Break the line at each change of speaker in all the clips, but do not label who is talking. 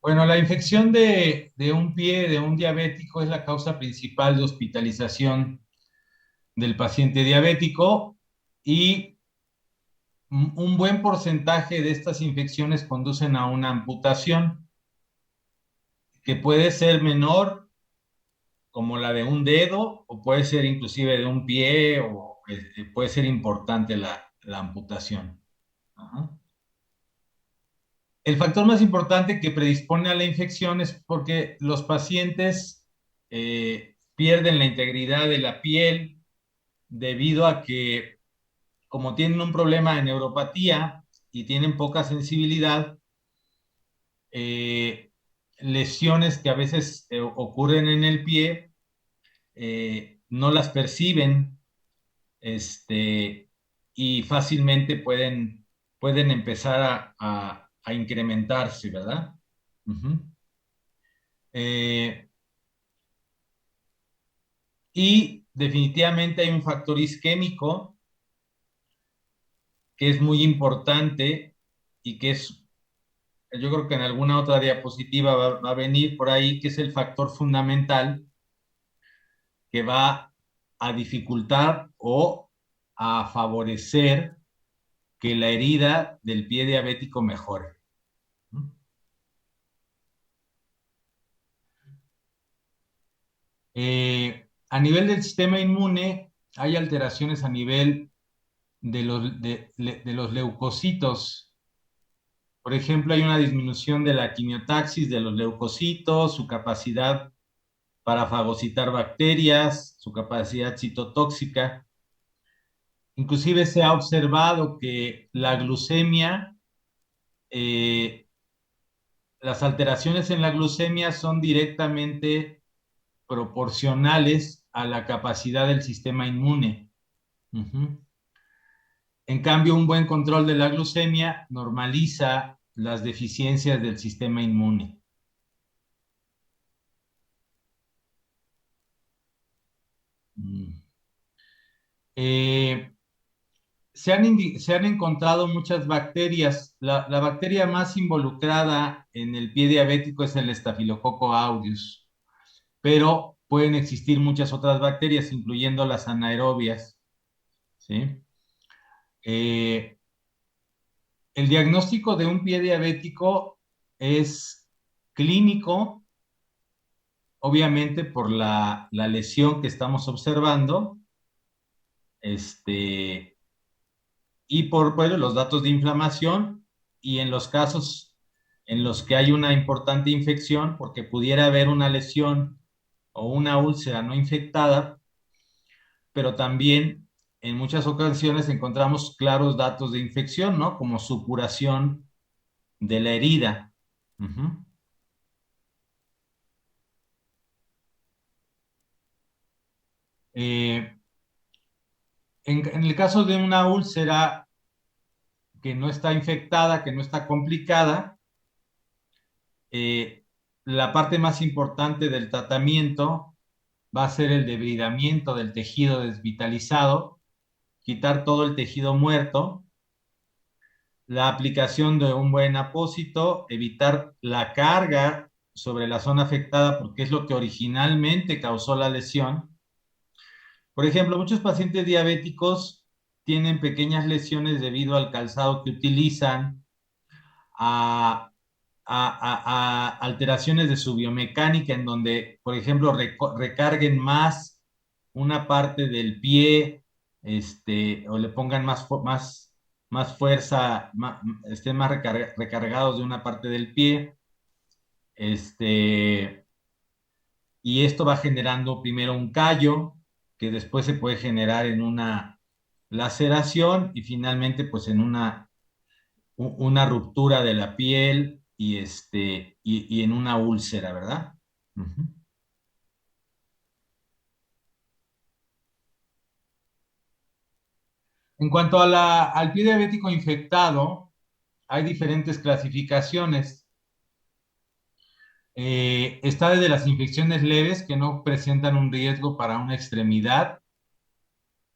Bueno, la infección de un pie de un diabético es la causa principal de hospitalización del paciente diabético y un buen porcentaje de estas infecciones conducen a una amputación que puede ser menor, como la de un dedo, o puede ser inclusive de un pie, o puede ser importante la amputación. Ajá. El factor más importante que predispone a la infección es porque los pacientes pierden la integridad de la piel debido a que, como tienen un problema de neuropatía y tienen poca sensibilidad, eh, lesiones que a veces ocurren en el pie no las perciben, este, y fácilmente pueden empezar a incrementarse, ¿verdad? Ujú. Eh, y definitivamente hay un factor isquémico que es muy importante y que es, yo creo que en alguna otra diapositiva va a venir por ahí, que es el factor fundamental que va a dificultar o a favorecer que la herida del pie diabético mejore. A nivel del sistema inmune, hay alteraciones a nivel de los leucocitos. Por ejemplo, hay una disminución de la quimiotaxis de los leucocitos, su capacidad para fagocitar bacterias, su capacidad citotóxica. Inclusive se ha observado que la glucemia, eh, las alteraciones en la glucemia son directamente proporcionales a la capacidad del sistema inmune. Uh-huh. En cambio, un buen control de la glucemia normaliza las deficiencias del sistema inmune. Mm. Eh, se han encontrado muchas bacterias. La bacteria más involucrada en el pie diabético es el Staphylococcus aureus, pero pueden existir muchas otras bacterias, incluyendo las anaerobias, ¿sí? Eh, el diagnóstico de un pie diabético es clínico, obviamente por la lesión que estamos observando, este, y por bueno, los datos de inflamación, y en los casos en los que hay una importante infección, porque pudiera haber una lesión o una úlcera no infectada, pero también en muchas ocasiones encontramos claros datos de infección, ¿no? Como supuración de la herida. Uh-huh. Eh, en el caso de una úlcera que no está infectada, que no está complicada, eh, la parte más importante del tratamiento va a ser el debridamiento del tejido desvitalizado, quitar todo el tejido muerto, la aplicación de un buen apósito, evitar la carga sobre la zona afectada porque es lo que originalmente causó la lesión. Por ejemplo, muchos pacientes diabéticos tienen pequeñas lesiones debido al calzado que utilizan, a, a alteraciones de su biomecánica en donde, por ejemplo, recarguen más una parte del pie, o le pongan más fuerza, estén más recargados de una parte del pie, este, y esto va generando primero un callo, que después se puede generar en una laceración y finalmente pues en una ruptura de la piel y en una úlcera, ¿verdad? Ujú. En cuanto a al pie diabético infectado, hay diferentes clasificaciones. Está desde las infecciones leves que no presentan un riesgo para una extremidad,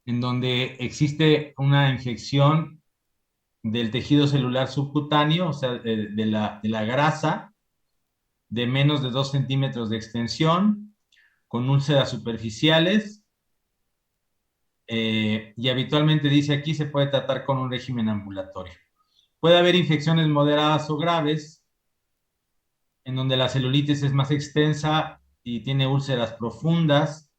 en donde existe una infección del tejido celular subcutáneo, o sea, de la grasa, de menos de 2 centímetros de extensión, con úlceras superficiales, y habitualmente dice aquí se puede tratar con un régimen ambulatorio. Puede haber infecciones moderadas o graves, en donde la celulitis es más extensa y tiene úlceras profundas,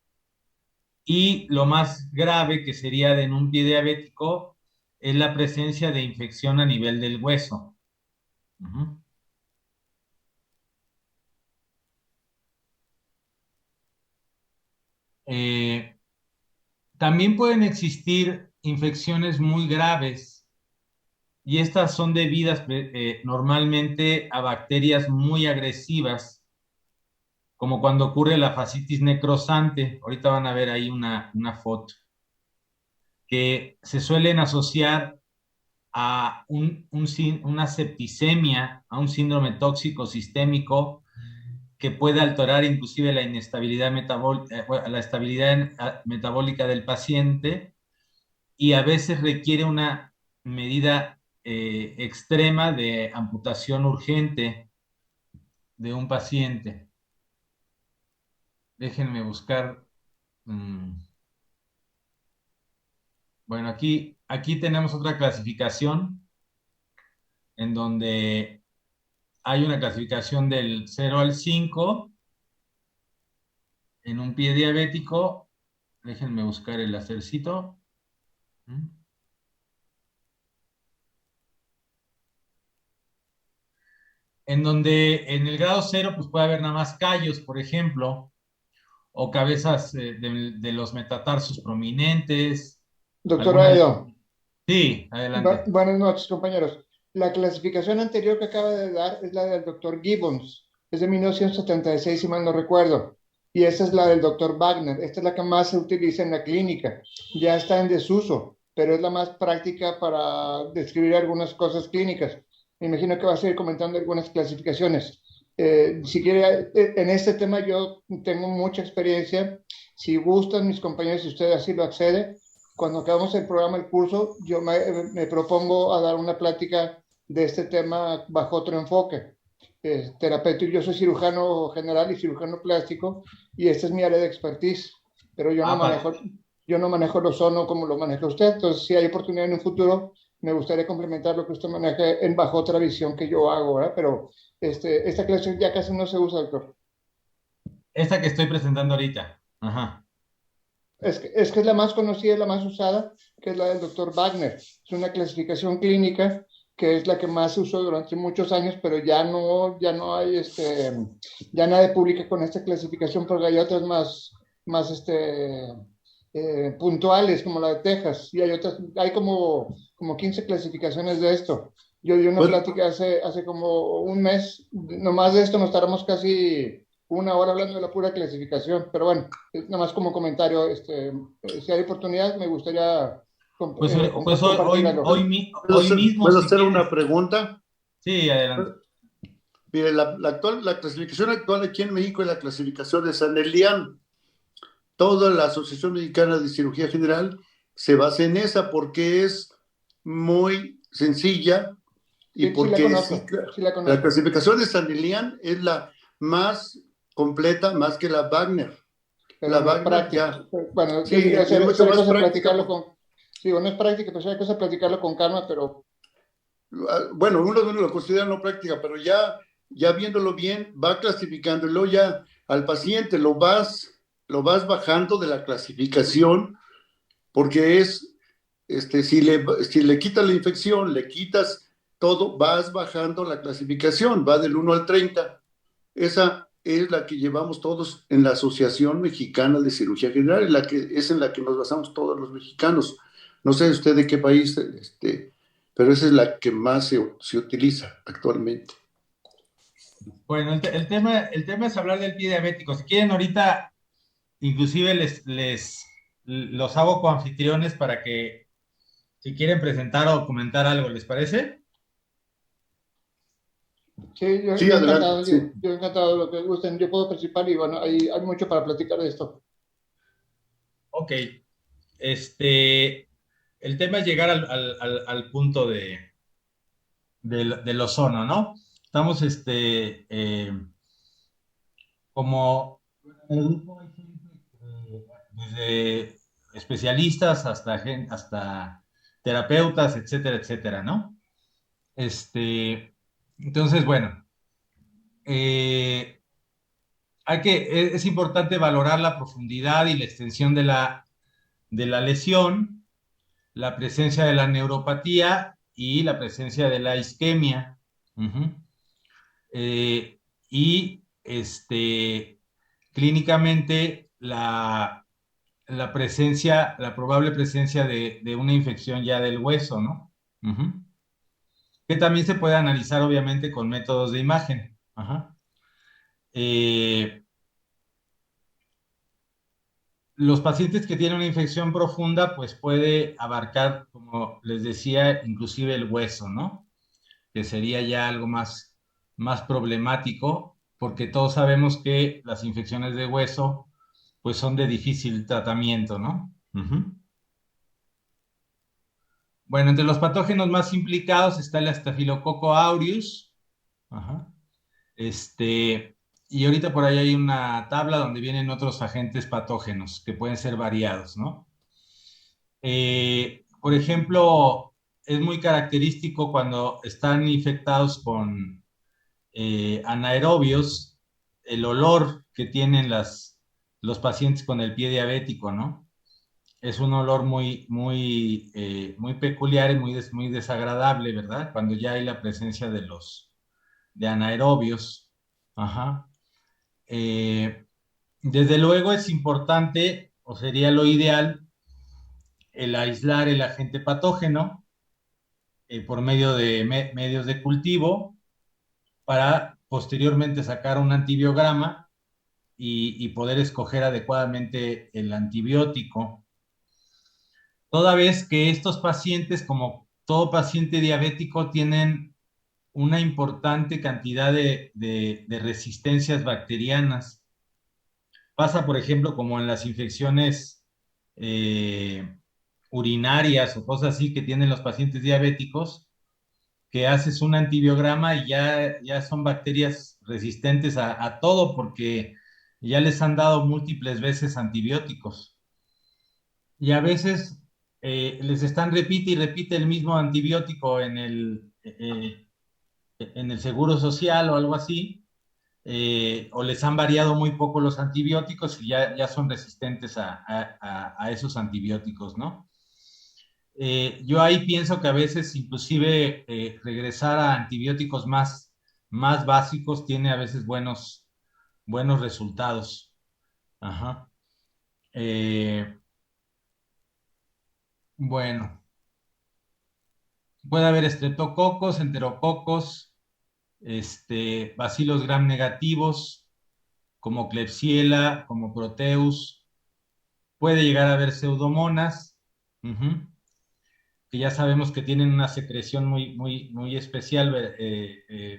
y lo más grave que sería en un pie diabético es la presencia de infección a nivel del hueso. Uh-huh. Eh, También pueden existir infecciones muy graves y estas son debidas normalmente a bacterias muy agresivas, como cuando ocurre la fascitis necrosante. Ahorita van a ver ahí una foto, que se suelen asociar a una septicemia, a un síndrome tóxico sistémico que puede alterar inclusive la inestabilidad la estabilidad metabólica del paciente, y a veces requiere una medida extrema de amputación urgente de un paciente. Déjenme buscar. Bueno, aquí tenemos otra clasificación en donde hay una clasificación del 0 al 5 en un pie diabético. Déjenme buscar el lacercito. En donde en el grado 0 pues puede haber nada más callos, por ejemplo, o cabezas de los metatarsos prominentes,
Doctor
alguna de...
Aido,
Sí, adelante.
buenas noches, compañeros. La clasificación anterior que acaba de dar es la del doctor Gibbons, es de 1976, si mal no recuerdo. Y esta es la del doctor Wagner. Esta es la que más se utiliza en la clínica. Ya está en desuso, pero es la más práctica para describir algunas cosas clínicas. Me imagino que va a seguir comentando algunas clasificaciones. Si quiere, en este tema yo tengo mucha experiencia. Si gustan mis compañeros, y usted así lo accede, cuando acabamos el programa, el curso, yo me propongo a dar una plática de este tema bajo otro enfoque. Terapeuta, yo soy cirujano general y cirujano plástico y esta es mi área de expertise, pero
Ah,
yo no manejo el ozono como lo maneja usted, entonces si hay oportunidad en un futuro, me gustaría complementar lo que usted maneja en bajo otra visión que yo hago, ¿verdad? Pero esta clase ya casi no se usa, doctor.
esta que estoy presentando ahorita. Ajá.
Es que es la más conocida, la más usada, que es la del doctor Wagner. Es una clasificación clínica que es la que más se usó durante muchos años, pero ya no hay, ya nadie publica con esta clasificación porque hay otras más puntuales, como la de Texas, y hay otras, hay como 15 clasificaciones de esto. Yo di una
Bueno,
plática hace como un mes, nomás de esto nos tardamos casi una hora hablando de la pura clasificación, pero bueno, nada más como comentario, si hay oportunidad, me gustaría
Pues
compartir algo.
hoy mismo,
¿puedo
si
hacer una
quieres.
pregunta?
Sí, adelante.
Mire, la clasificación actual aquí en México es la clasificación de San Elian. Toda la Asociación Mexicana de Cirugía General se basa en esa porque es muy sencilla y
Sí, sí la
porque sí,
conozco, sí la
la
conozco.
clasificación de San Elian es la más completa, más que la Wagner.
Pero
La
no es
Wagner
práctica.
ya,
Bueno,
sí, es mucho
sería
más
cosa de
práctica.
platicarlo con, sí, bueno, es práctica, pero sería cosa de platicarlo con calma, pero
Bueno, uno lo considera no práctica, pero ya viéndolo bien, va clasificando y luego ya al paciente lo vas bajando de la clasificación, porque si le quitas la infección, le quitas todo, vas bajando la clasificación, va del 1 al 30. Esa es la que llevamos todos en la Asociación Mexicana de Cirugía General, es en la que nos basamos todos los mexicanos. No sé usted de qué país, pero esa es la que más se utiliza actualmente.
Bueno, el tema es hablar del pie diabético. Si quieren, ahorita inclusive los hago coanfitriones para que, si quieren presentar o comentar algo, ¿les parece?
sí,
Sí, adelante, sí.
yo encantado de lo que gusten, yo puedo participar y bueno, hay mucho para platicar de esto.
Ok. Este, el tema es llegar al punto del ozono, ¿no? Estamos, como en el grupo hay gente, desde especialistas hasta terapeutas, etcétera, etcétera, ¿no? Entonces, bueno, eh, es importante valorar la profundidad y la extensión de la lesión, la presencia de la neuropatía y la presencia de la isquemia. Ujú. Y clínicamente la probable presencia de una infección ya del hueso, ¿no? Ujú. Que también se puede analizar obviamente con métodos de imagen. Ajá. Eh, los pacientes que tienen una infección profunda, pues puede abarcar, como les decía, inclusive el hueso, ¿no? Que sería ya algo más problemático, porque todos sabemos que las infecciones de hueso, pues son de difícil tratamiento, ¿no? Ujú. Bueno, entre los patógenos más implicados está el Staphylococcus aureus. Ajá. Y ahorita por ahí hay una tabla donde vienen otros agentes patógenos que pueden ser variados, ¿no? Por ejemplo, es muy característico cuando están infectados con anaerobios, el olor que tienen los pacientes con el pie diabético, ¿no? Es un olor muy peculiar y muy desagradable, ¿verdad? Cuando ya hay la presencia de anaerobios. Ajá. Eh, desde luego es importante, o sería lo ideal, el aislar el agente patógeno por medio de medios de cultivo para posteriormente sacar un antibiograma y poder escoger adecuadamente el antibiótico. Toda vez que estos pacientes, como todo paciente diabético, tienen una importante cantidad de resistencias bacterianas. Pasa, por ejemplo, como en las infecciones eh, urinarias o cosas así que tienen los pacientes diabéticos, que haces un antibiograma y ya son bacterias resistentes a todo porque ya les han dado múltiples veces antibióticos. Y a veces les están repite y repite el mismo antibiótico en el seguro social o algo así, o les han variado muy poco los antibióticos y ya son resistentes a esos antibióticos, ¿no? Yo ahí pienso que a veces inclusive regresar a antibióticos más básicos tiene a veces buenos resultados. Ajá. Eh, bueno, puede haber estreptococos, enterococos, bacilos gram negativos, como Klebsiella, como Proteus. Puede llegar a haber pseudomonas, ujú, que ya sabemos que tienen una secreción muy especial,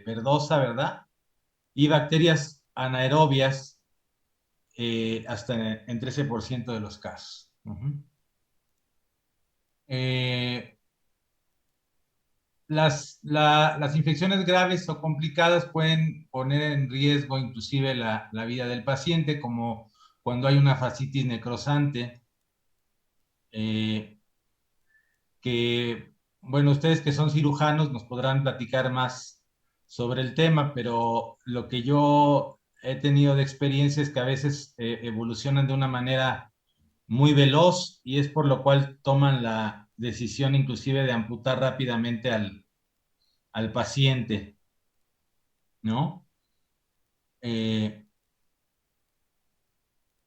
verdosa, ¿verdad? Y bacterias anaerobias hasta en 13% de los casos. Uh-huh. Eh, las infecciones graves o complicadas pueden poner en riesgo inclusive la vida del paciente, como cuando hay una fascitis necrosante, eh, que, bueno, ustedes que son cirujanos nos podrán platicar más sobre el tema, pero lo que yo he tenido de experiencia es que a veces evolucionan de una manera muy veloz y es por lo cual toman la decisión inclusive de amputar rápidamente al paciente, ¿no? Eh,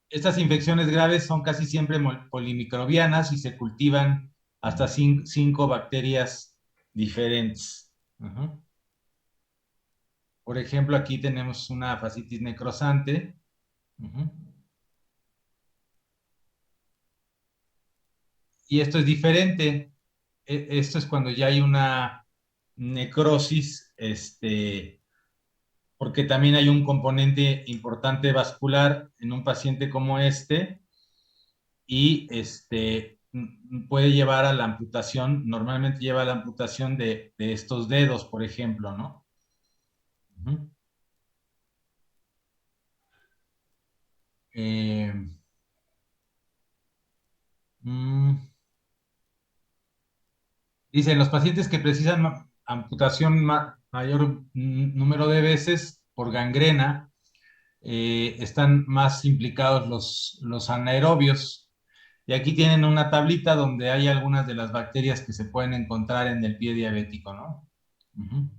estas infecciones graves son casi siempre polimicrobianas y se cultivan hasta cinco bacterias diferentes. Ujú. Por ejemplo, aquí tenemos una fascitis necrosante. Ujú. Y esto es diferente. Esto es cuando ya hay una necrosis, porque también hay un componente importante vascular en un paciente como este y puede llevar a la amputación, normalmente lleva a la amputación de estos dedos, por ejemplo, ¿no? Ujú. Eh, mm, Dice, los pacientes que precisan amputación mayor número de veces por gangrena, están más implicados los anaerobios. Y aquí tienen una tablita donde hay algunas de las bacterias que se pueden encontrar en el pie diabético, ¿no? Ujú.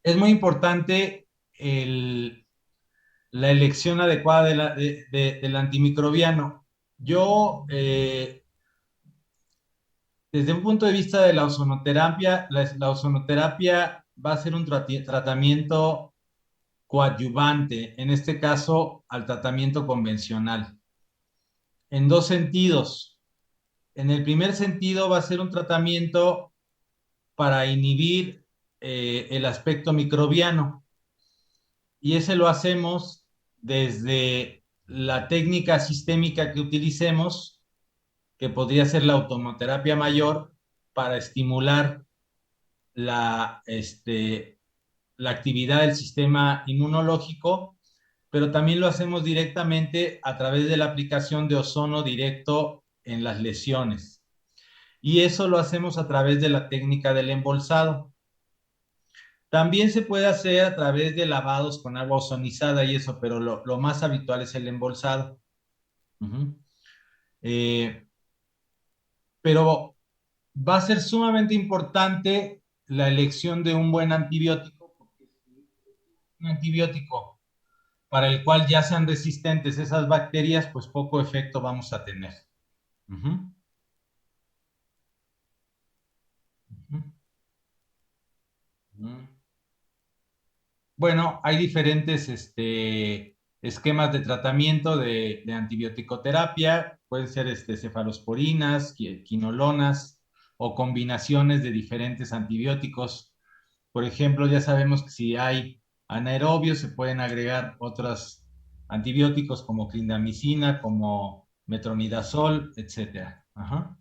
Es muy importante la elección adecuada del antimicrobiano. Yo, desde un punto de vista de la ozonoterapia, la ozonoterapia va a ser un tratamiento coadyuvante, en este caso al tratamiento convencional, en dos sentidos. En el primer sentido va a ser un tratamiento para inhibir el aspecto microbiano y ese lo hacemos desde la técnica sistémica que utilicemos, que podría ser la automoterapia mayor, para estimular la actividad del sistema inmunológico, pero también lo hacemos directamente a través de la aplicación de ozono directo en las lesiones. Y eso lo hacemos a través de la técnica del embolsado. También se puede hacer a través de lavados con agua ozonizada y eso, pero lo más habitual es el embolsado. Uh-huh. eh, pero va a ser sumamente importante la elección de un buen antibiótico, porque si un antibiótico para el cual ya sean resistentes esas bacterias, pues poco efecto vamos a tener. Uh-huh. Uh-huh. Uh-huh. Bueno, hay diferentes esquemas de tratamiento de antibioticoterapia, pueden ser cefalosporinas, quinolonas o combinaciones de diferentes antibióticos. Por ejemplo, ya sabemos que si hay anaerobios, se pueden agregar otros antibióticos como clindamicina, como metronidazol, etcétera. Ajá.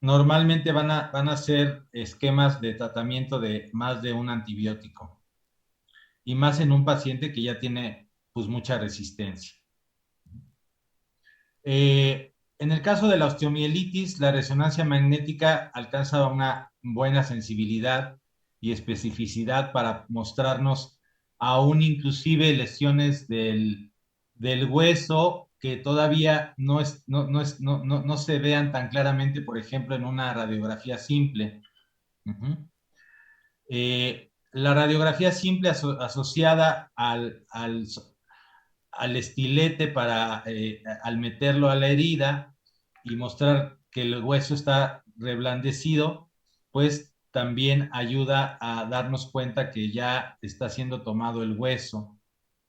Normalmente van a ser esquemas de tratamiento de más de un antibiótico y más en un paciente que ya tiene pues mucha resistencia. En el caso de la osteomielitis, la resonancia magnética alcanza una buena sensibilidad y especificidad para mostrarnos aún inclusive lesiones del hueso que todavía no se vean tan claramente, por ejemplo, en una radiografía simple. Uh-huh. La radiografía simple asociada al estilete al meterlo a la herida y mostrar que el hueso está reblandecido, pues también ayuda a darnos cuenta que ya está siendo tomado el hueso.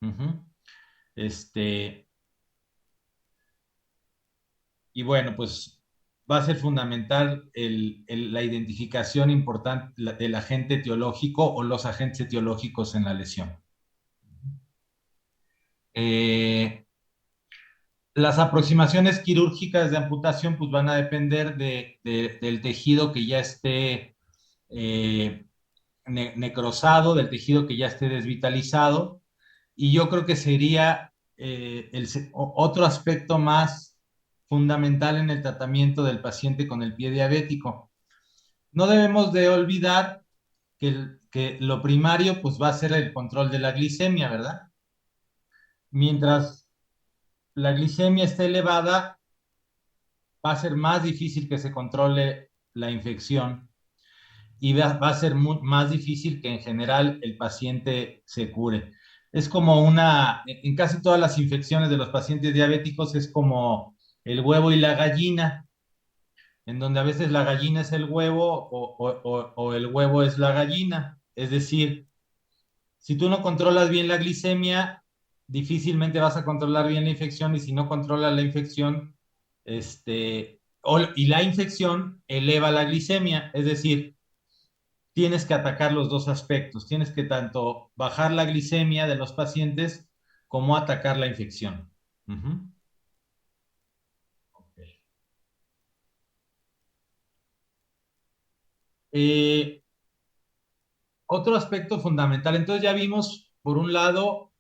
Uh-huh. Este, y bueno, pues va a ser fundamental la identificación importante del agente etiológico o los agentes etiológicos en la lesión. Eh, Las aproximaciones quirúrgicas de amputación pues van a depender del tejido que ya esté necrosado, del tejido que ya esté desvitalizado, y yo creo que sería otro aspecto más fundamental en el tratamiento del paciente con el pie diabético. No debemos de olvidar que lo primario pues va a ser el control de la glicemia, ¿verdad? Mientras la glicemia esté elevada, va a ser más difícil que se controle la infección y va a ser más difícil que en general el paciente se cure. Es como en casi todas las infecciones de los pacientes diabéticos es como el huevo y la gallina, en donde a veces la gallina es el huevo o el huevo es la gallina. Es decir, si tú no controlas bien la glicemia, difícilmente vas a controlar bien la infección y si no controlas la infección, y la infección eleva la glicemia, es decir, tienes que atacar los dos aspectos, tienes que tanto bajar la glicemia de los pacientes como atacar la infección. Uh-huh. Okay. Eh, Otro aspecto fundamental, entonces ya vimos, por un lado,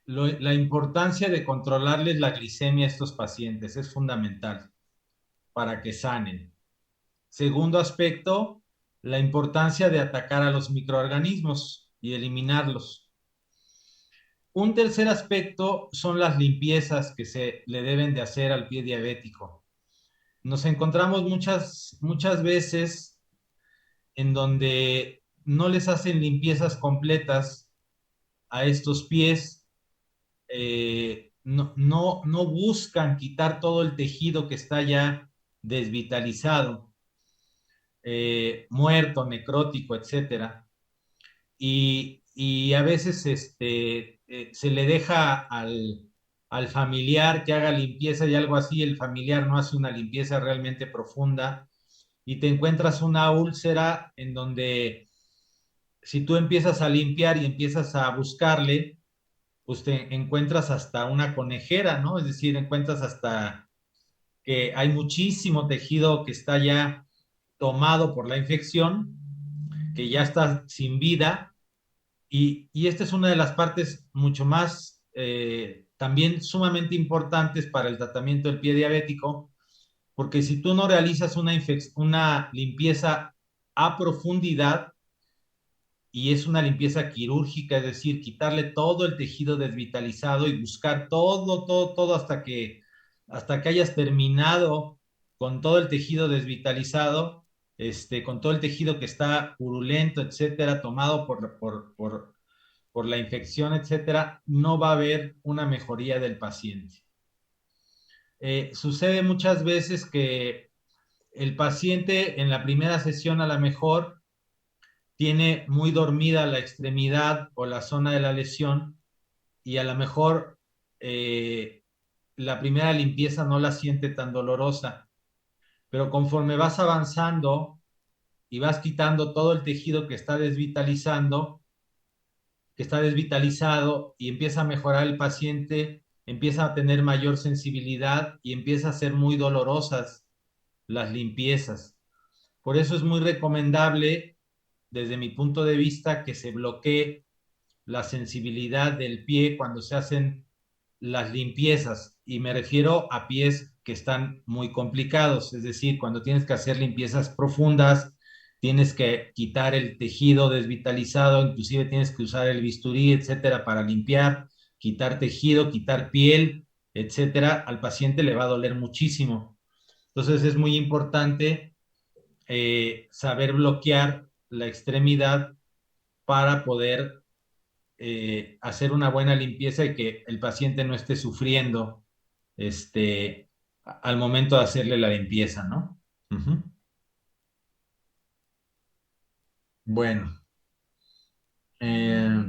la importancia de controlarles la glicemia a estos pacientes, es fundamental para que sanen. Segundo aspecto, la importancia de atacar a los microorganismos y eliminarlos. Un tercer aspecto son las limpiezas que se le deben de hacer al pie diabético. Nos encontramos muchas veces en donde no les hacen limpiezas completas a estos pies, no buscan quitar todo el tejido que está ya desvitalizado, muerto, necrótico, etcétera. Y a veces se le deja al familiar que haga limpieza y algo así, el familiar no hace una limpieza realmente profunda y te encuentras una úlcera en donde si tú empiezas a limpiar y empiezas a buscarle, pues te encuentras hasta una conejera, ¿no? Es decir, encuentras hasta que hay muchísimo tejido que está ya tomado por la infección, que ya está sin vida, y esta es una de las partes mucho más también sumamente importantes para el tratamiento del pie diabético, porque si tú no realizas una limpieza a profundidad, y es una limpieza quirúrgica, es decir, quitarle todo el tejido desvitalizado y buscar todo hasta que hayas terminado con todo el tejido desvitalizado, con todo el tejido que está purulento, etcétera, tomado por la infección, etcétera, no va a haber una mejoría del paciente. Sucede muchas veces que el paciente en la primera sesión a lo mejor tiene muy dormida la extremidad o la zona de la lesión y a lo mejor eh, la primera limpieza no la siente tan dolorosa, pero conforme vas avanzando y vas quitando todo el tejido que está desvitalizado y empieza a mejorar el paciente, empieza a tener mayor sensibilidad y empieza a ser muy dolorosas las limpiezas. Por eso es muy recomendable, desde mi punto de vista, que se bloquee la sensibilidad del pie cuando se hacen las limpiezas. Y me refiero a pies que están muy complicados, es decir, cuando tienes que hacer limpiezas profundas, tienes que quitar el tejido desvitalizado, inclusive tienes que usar el bisturí, etcétera, para limpiar, quitar tejido, quitar piel, etcétera, al paciente le va a doler muchísimo. Entonces es muy importante saber bloquear la extremidad para poder hacer una buena limpieza y que el paciente no esté sufriendo al momento de hacerle la limpieza, ¿no? Ujú. Bueno, eh,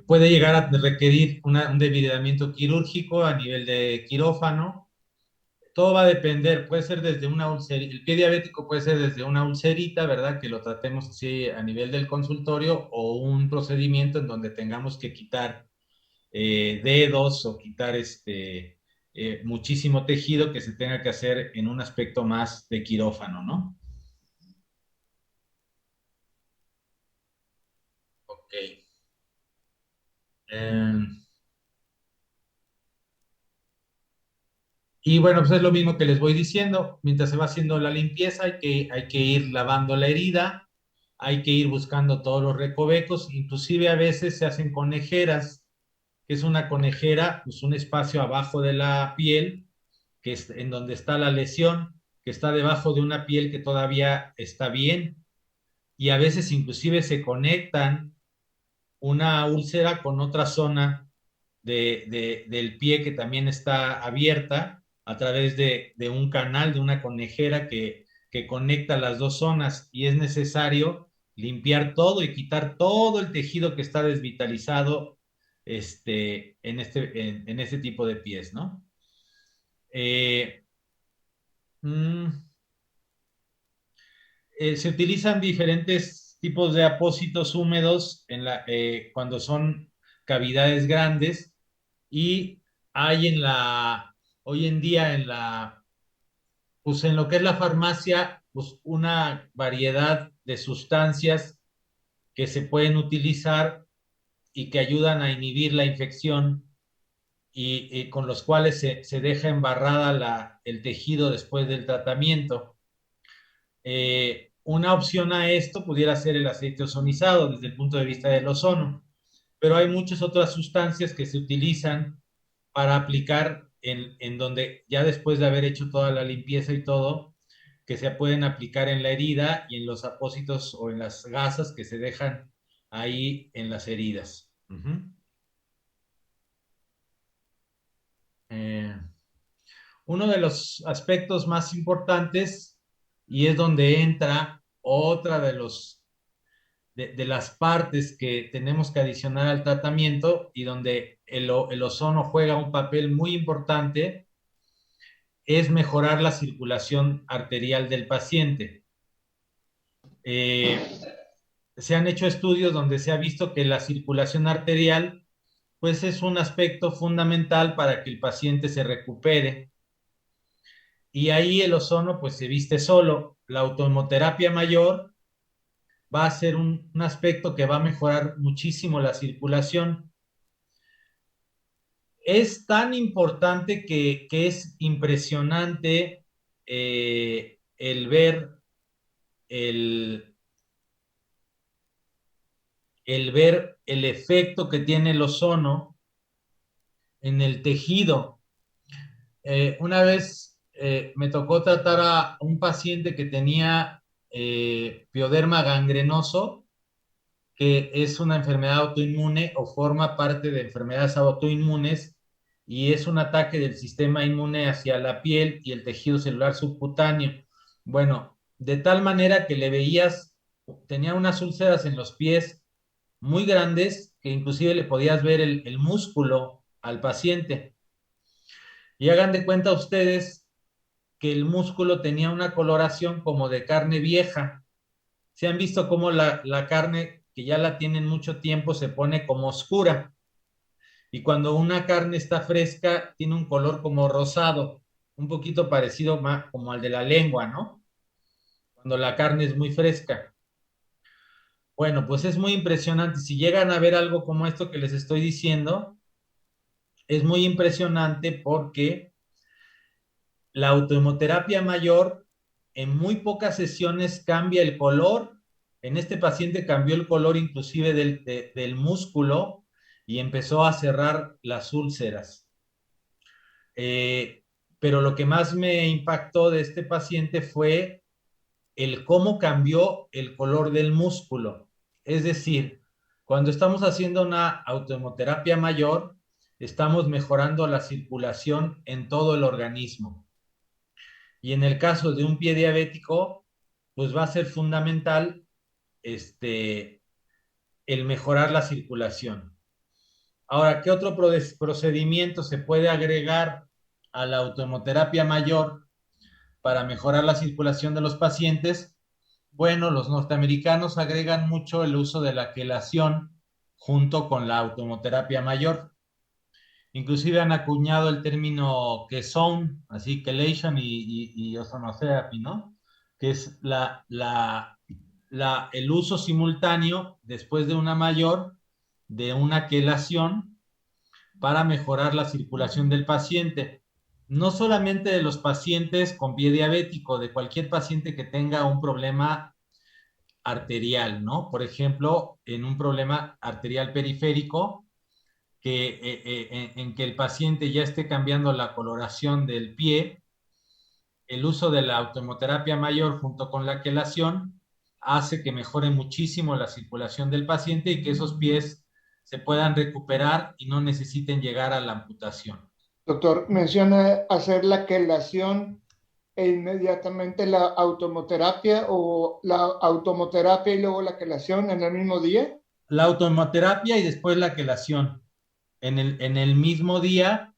puede llegar a requerir un debridamiento quirúrgico a nivel de quirófano. Todo va a depender, puede ser desde una ulcerita, el pie diabético puede ser desde una ulcerita, ¿verdad? Que lo tratemos así a nivel del consultorio o un procedimiento en donde tengamos que quitar dedos o quitar muchísimo tejido que se tenga que hacer en un aspecto más de quirófano, ¿no? Ok. Eh, y bueno, pues es lo mismo que les voy diciendo. Mientras se va haciendo la limpieza, hay que ir lavando la herida, hay que ir buscando todos los recovecos, inclusive a veces se hacen conejeras, que es una conejera, pues un espacio abajo de la piel, que es en donde está la lesión, que está debajo de una piel que todavía está bien, y a veces inclusive se conectan una úlcera con otra zona del pie que también está abierta a través de un canal, de una conejera que conecta las dos zonas y es necesario limpiar todo y quitar todo el tejido que está desvitalizado en este tipo de pies, ¿no? Eh, mm, Se utilizan diferentes tipos de apósitos húmedos cuando son cavidades grandes y hay hoy en día pues en lo que es la farmacia, pues, una variedad de sustancias que se pueden utilizar y que ayudan a inhibir la infección y con los cuales se deja embarrada el tejido después del tratamiento. Una opción a esto pudiera ser el aceite ozonizado desde el punto de vista del ozono, pero hay muchas otras sustancias que se utilizan para aplicar en donde ya después de haber hecho toda la limpieza y todo, que se pueden aplicar en la herida y en los apósitos o en las gasas que se dejan ahí en las heridas. Eh, Uno de los aspectos más importantes, y es donde entra otra de las partes que tenemos que adicionar al tratamiento y donde el ozono juega un papel muy importante, es mejorar la circulación arterial del paciente. Se han hecho estudios donde se ha visto que la circulación arterial pues es un aspecto fundamental para que el paciente se recupere. Y ahí el ozono pues se viste solo. La autohemoterapia mayor va a ser un aspecto que va a mejorar muchísimo la circulación. Es tan importante que es impresionante el ver el, el ver el efecto que tiene el ozono en el tejido. Una vez me tocó tratar a un paciente que tenía pioderma gangrenoso, que es una enfermedad autoinmune o forma parte de enfermedades autoinmunes y es un ataque del sistema inmune hacia la piel y el tejido celular subcutáneo. Bueno, de tal manera que le veías, tenía unas úlceras en los pies muy grandes que inclusive le podías ver el músculo al paciente. Y hagan de cuenta ustedes que el músculo tenía una coloración como de carne vieja. Se han visto cómo la carne que ya la tienen mucho tiempo se pone como oscura. Y cuando una carne está fresca, tiene un color como rosado, un poquito parecido como al de la lengua, ¿no? Cuando la carne es muy fresca. Bueno, pues es muy impresionante. Si llegan a ver algo como esto que les estoy diciendo, es muy impresionante porque la autohemoterapia mayor en muy pocas sesiones cambia el color. En este paciente cambió el color inclusive del músculo y empezó a cerrar las úlceras. Pero lo que más me impactó de este paciente fue el cómo cambió el color del músculo. Es decir, cuando estamos haciendo una autohemoterapia mayor, estamos mejorando la circulación en todo el organismo. Y en el caso de un pie diabético, pues va a ser fundamental el mejorar la circulación. Ahora, ¿qué otro procedimiento se puede agregar a la autohemoterapia mayor para mejorar la circulación de los pacientes? Bueno, los norteamericanos agregan mucho el uso de la quelación junto con la autohemoterapia mayor. Inclusive han acuñado el término quesón, así chelation y ozonotherapy, ¿no? Que es el uso simultáneo después de una mayor de una quelación para mejorar la circulación del paciente. No solamente de los pacientes con pie diabético, de cualquier paciente que tenga un problema arterial, ¿no? Por ejemplo, en un problema arterial periférico, en que el paciente ya esté cambiando la coloración del pie, el uso de la autohemoterapia mayor junto con la quelación hace que mejore muchísimo la circulación del paciente y que esos pies se puedan recuperar y no necesiten llegar a la amputación.
Doctor, menciona hacer la quelación e inmediatamente la automoterapia o la automoterapia y luego la quelación en el mismo día.
La autohemoterapia y después la quelación en el mismo día,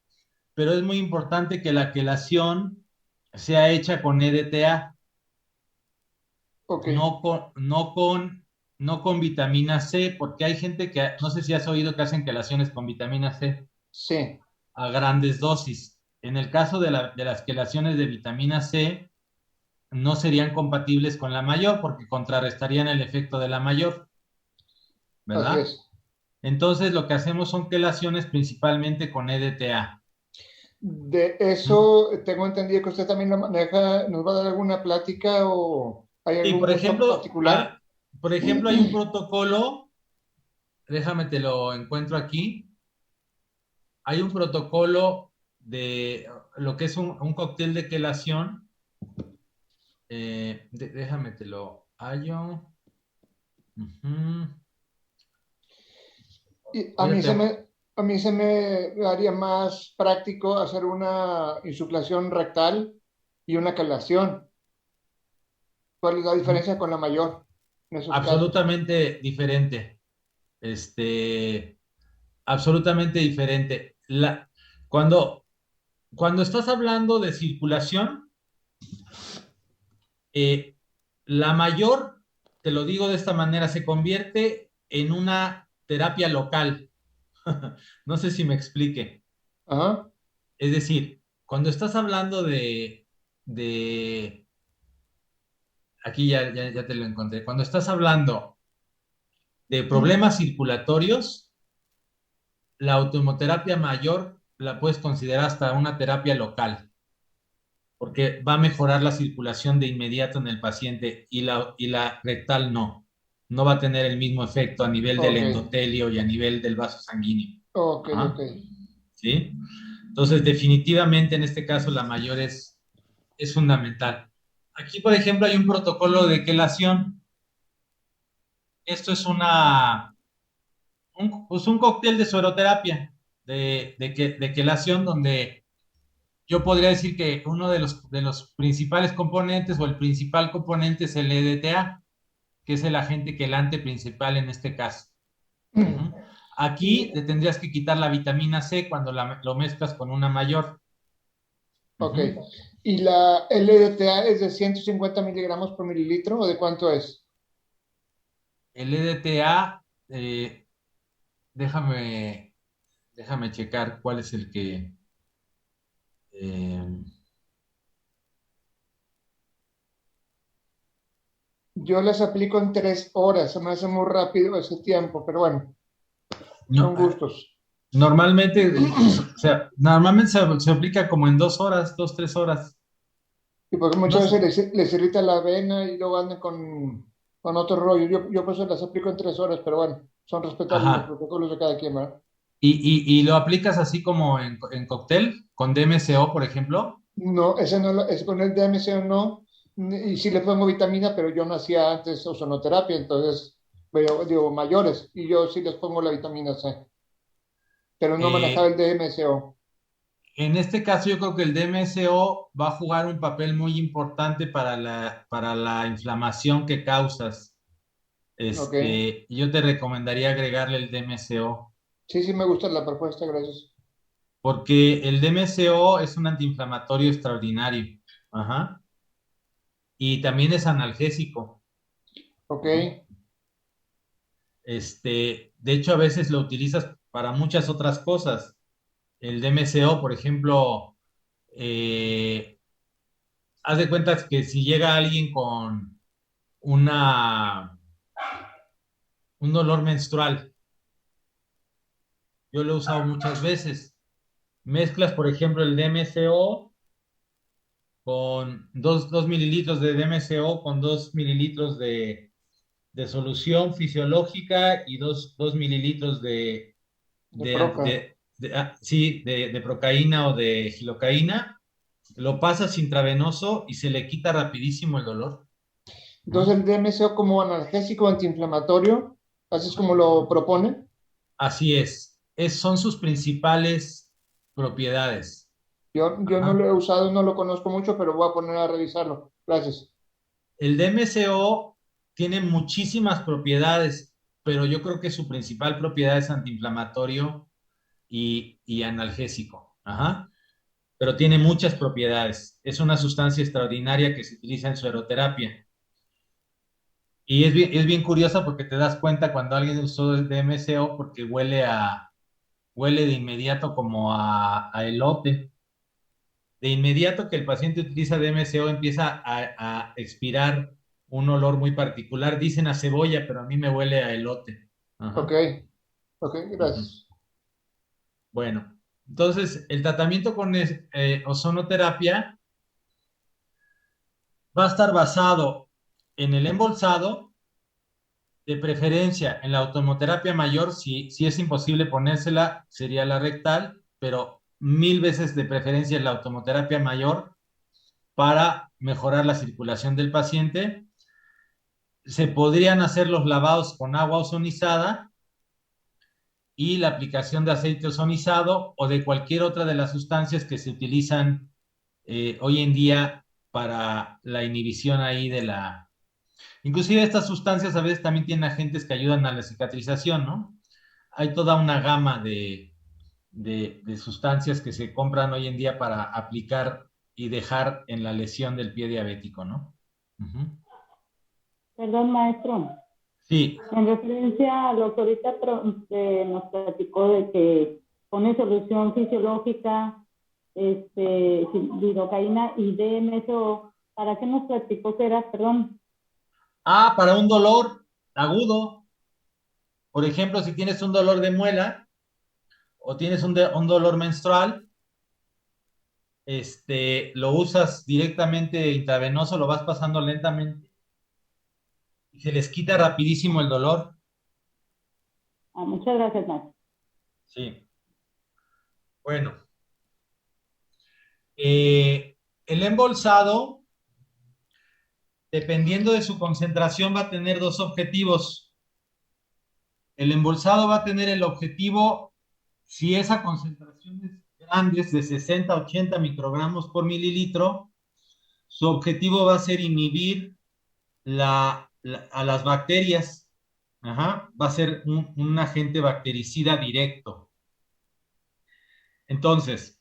pero es muy importante que la quelación sea hecha con EDTA,
Okay.
no con vitamina C, porque hay gente que, no sé si has oído que hacen quelaciones con vitamina C
Sí.
a grandes dosis. En el caso de las quelaciones de vitamina C, no serían compatibles con la mayor porque contrarrestarían el efecto de la mayor,
Así
¿verdad?
es.
Entonces lo que hacemos son quelaciones principalmente con EDTA.
De eso tengo entendido que usted también lo maneja. ¿Nos va a dar alguna plática o hay
Y
algún gusto particular?
por ejemplo, hay un protocolo, déjame te lo encuentro aquí, hay un protocolo de lo que es un cóctel de quelación, déjame te lo hallo. Ujú.
Y
Fíjate,
a mí se me haría más práctico hacer una insuflación rectal y una calación. ¿Cuál es la diferencia con la mayor en esos casos?
absolutamente diferente. Este, absolutamente diferente. Cuando, cuando estás hablando de circulación, eh, la mayor, te lo digo de esta manera, se convierte en una terapia local. No sé si me explique.
Ajá.
Es decir, cuando estás hablando de aquí ya te lo encontré, cuando estás hablando de problemas circulatorios, la autohemoterapia mayor la puedes considerar hasta una terapia local, porque va a mejorar la circulación de inmediato en el paciente y la rectal no. No va a tener el mismo efecto a nivel del
Ok,
endotelio y a nivel del vaso sanguíneo.
ok, ok.
Ajá. ¿Sí? Entonces, definitivamente en este caso la mayor es fundamental. Aquí, por ejemplo, hay un protocolo de quelación. Esto es pues un cóctel de sueroterapia, de quelación, donde yo podría decir que uno de los principales componentes o el principal componente es el EDTA, que es el agente quelante principal en este caso. Ujú. Aquí
Y,
le tendrías que quitar la vitamina C cuando lo mezclas con una mayor.
ok.
Ujú.
¿Y la LDTA es de 150 miligramos por mililitro o de cuánto es?
El EDTA, déjame, déjame checar cuál es el que... eh,
Yo las aplico en 3 horas, se me hace muy rápido ese tiempo, pero bueno,
no,
son gustos.
normalmente, o sea, normalmente se aplica como en 2 horas, 2, 3 horas.
Y porque
No
muchas
sé.
veces les irrita la vena y luego andan con otro rollo. Yo por eso las aplico en 3 horas, pero bueno, son respetables los
Ajá.
protocolos de cada quien, ¿verdad?
Y lo aplicas así como en cóctel, con DMSO, por ejemplo.
No, ese no, ese con el DMC no, y sí le pongo vitamina, pero yo no hacía antes ozonoterapia, entonces, pero, digo, mayores, y yo sí les pongo la vitamina C, pero no manejaba
Eh,
el DMSO.
en este caso, yo creo que el DMSO va a jugar un papel muy importante para la inflamación que causas.
Ok,
Yo te recomendaría agregarle el DMSO,
sí, sí me gusta la propuesta, gracias.
porque el DMSO es un antiinflamatorio extraordinario. Ajá. Y también es analgésico.
Ok,
Ujú. De hecho, a veces lo utilizas para muchas otras cosas. El DMSO, por ejemplo, eh, haz de cuenta que si llega alguien con una, un dolor menstrual, yo lo he usado muchas veces. Mezclas, por ejemplo, el DMSO con 2 mililitros de DMSO con 2 mililitros de solución fisiológica y 2 mililitros
de proca.
sí, de procaína o de gilocaína, lo pasas intravenoso y se le quita rapidísimo el dolor.
Entonces
¿No?
el DMSO como analgésico antiinflamatorio, así es como lo propone.
Así son sus principales propiedades.
Yo no lo
Ajá.
he usado, no lo conozco mucho, pero voy a poner a revisarlo. Gracias.
El DMSO tiene muchísimas propiedades, pero yo creo que su principal propiedad es antiinflamatorio y analgésico. Ajá. Pero tiene muchas propiedades. Es una sustancia extraordinaria que se utiliza en sueroterapia. Y es bien curiosa porque te das cuenta cuando alguien usó el DMSO porque huele de inmediato como a elote. de inmediato que el paciente utiliza DMSO empieza a expirar un olor muy particular. Dicen a cebolla, pero a mí me huele a elote.
Ok,
Ajá.
ok,
Ujú.
gracias.
Bueno, entonces el tratamiento con ozonoterapia va a estar basado en el embolsado, de preferencia en la automoterapia mayor, si es imposible ponérsela, sería la rectal, pero 1000 veces de preferencia en la automoterapia mayor para mejorar la circulación del paciente. Se podrían hacer los lavados con agua ozonizada y la aplicación de aceite ozonizado o de cualquier otra de las sustancias que se utilizan hoy en día para la inhibición ahí de la... Inclusive estas sustancias a veces también tienen agentes que ayudan a la cicatrización, ¿no? Hay toda una gama de sustancias que se compran hoy en día para aplicar y dejar en la lesión del pie diabético, ¿no? Ujú.
Perdón, maestro.
Sí,
En referencia a lo que ahorita nos platicó de que pone solución fisiológica, lidocaína y DMSO, ¿para qué nos platicó que era? Perdón.
para un dolor agudo, por ejemplo, si tienes un dolor de muela o tienes un dolor menstrual, lo usas directamente intravenoso, lo vas pasando lentamente y se les quita rapidísimo el dolor.
Muchas gracias, maestro.
Sí. Bueno, el embolsado, dependiendo de su concentración, va a tener dos objetivos. El embolsado va a tener el objetivo, si esa concentración es grande, es de 60 a 80 microgramos por mililitro, su objetivo va a ser inhibir a las bacterias. Ajá, va a ser un agente bactericida directo. Entonces,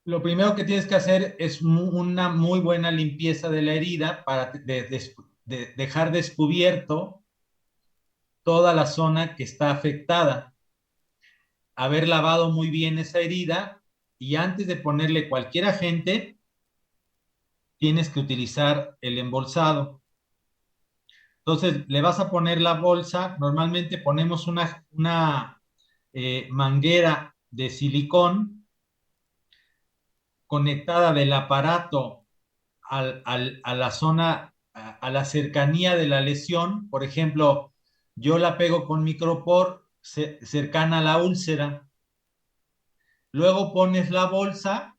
lo primero que tienes que hacer es una muy buena limpieza de la herida para dejar descubierto toda la zona que está afectada, haber lavado muy bien esa herida y antes de ponerle cualquier agente, tienes que utilizar el embolsado. Entonces, le vas a poner la bolsa, normalmente ponemos una manguera de silicón conectada del aparato a la zona, a la cercanía de la lesión. Por ejemplo, yo la pego con micropor cercana a la úlcera. Luego pones la bolsa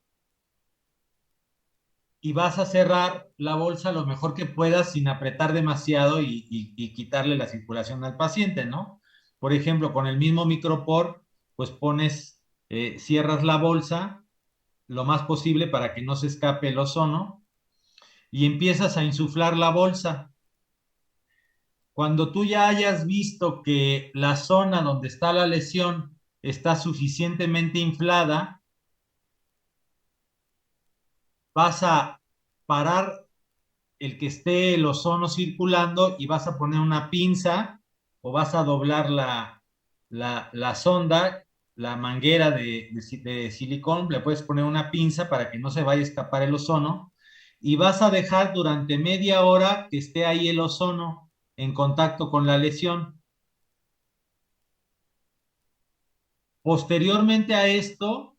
y vas a cerrar la bolsa lo mejor que puedas sin apretar demasiado y quitarle la circulación al paciente, ¿no? Por ejemplo, con el mismo micropor, pues cierras la bolsa lo más posible para que no se escape el ozono y empiezas a insuflar la bolsa. Cuando tú ya hayas visto que la zona donde está la lesión está suficientemente inflada, vas a parar el que esté el ozono circulando y vas a poner una pinza o vas a doblar la sonda, la manguera de silicón, le puedes poner una pinza para que no se vaya a escapar el ozono y vas a dejar durante media hora que esté ahí el ozono en contacto con la lesión. Posteriormente a esto,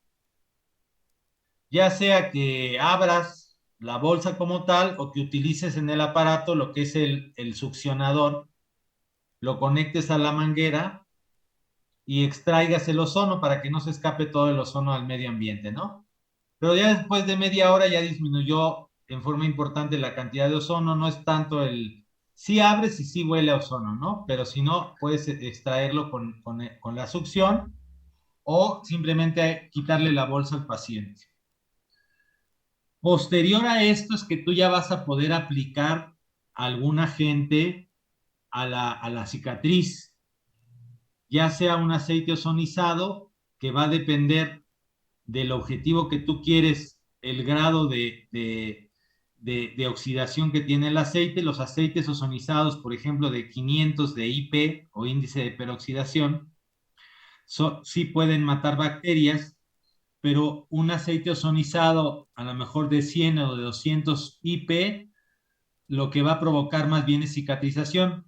ya sea que abras la bolsa como tal o que utilices en el aparato lo que es el succionador, lo conectes a la manguera y extraigas el ozono para que no se escape todo el ozono al medio ambiente, ¿no? Pero ya después de media hora ya disminuyó en forma importante la cantidad de ozono, no es tanto sí abres y sí huele a ozono, ¿no? Pero si no, puedes extraerlo con la succión o simplemente quitarle la bolsa al paciente. Posterior a esto es que tú ya vas a poder aplicar algún agente a la cicatriz, ya sea un aceite ozonizado, que va a depender del objetivo que tú quieres, el grado de oxidación que tiene el aceite. Los aceites ozonizados, por ejemplo, de 500 de IP o índice de peroxidación, sí pueden matar bacterias, pero un aceite ozonizado a lo mejor de 100 o de 200 IP, lo que va a provocar más bien es cicatrización.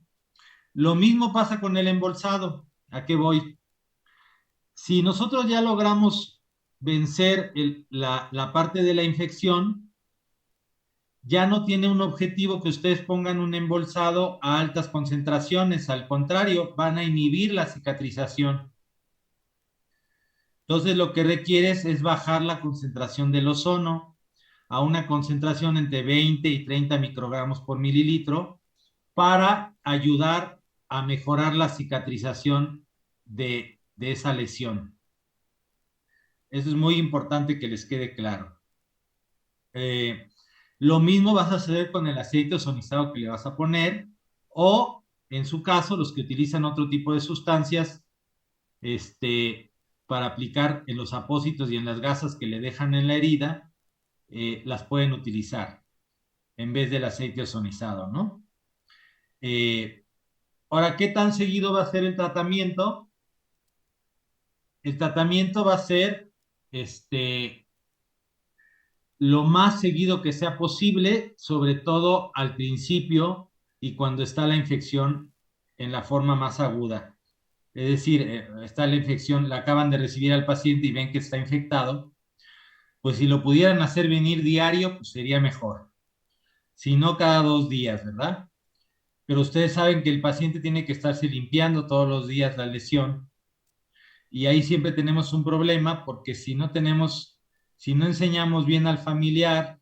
Lo mismo pasa con el embolsado. ¿A qué voy? Si nosotros ya logramos vencer la parte de la infección, ya no tiene un objetivo que ustedes pongan un embolsado a altas concentraciones, al contrario, van a inhibir la cicatrización. Entonces lo que requieres es bajar la concentración del ozono a una concentración entre 20 y 30 microgramos por mililitro para ayudar a mejorar la cicatrización de esa lesión. Eso es muy importante que les quede claro. Lo mismo vas a hacer con el aceite ozonizado que le vas a poner, o en su caso, los que utilizan otro tipo de sustancias, para aplicar en los apósitos y en las gasas que le dejan en la herida, las pueden utilizar en vez del aceite ozonizado, ¿no? Ahora, ¿qué tan seguido va a ser el tratamiento? El tratamiento va a ser lo más seguido que sea posible, sobre todo al principio y cuando está la infección en la forma más aguda. Es decir, está la infección, la acaban de recibir al paciente y ven que está infectado, pues si lo pudieran hacer venir diario, pues sería mejor. Si no, cada 2 días, ¿verdad? Pero ustedes saben que el paciente tiene que estarse limpiando todos los días la lesión y ahí siempre tenemos un problema porque si no enseñamos bien al familiar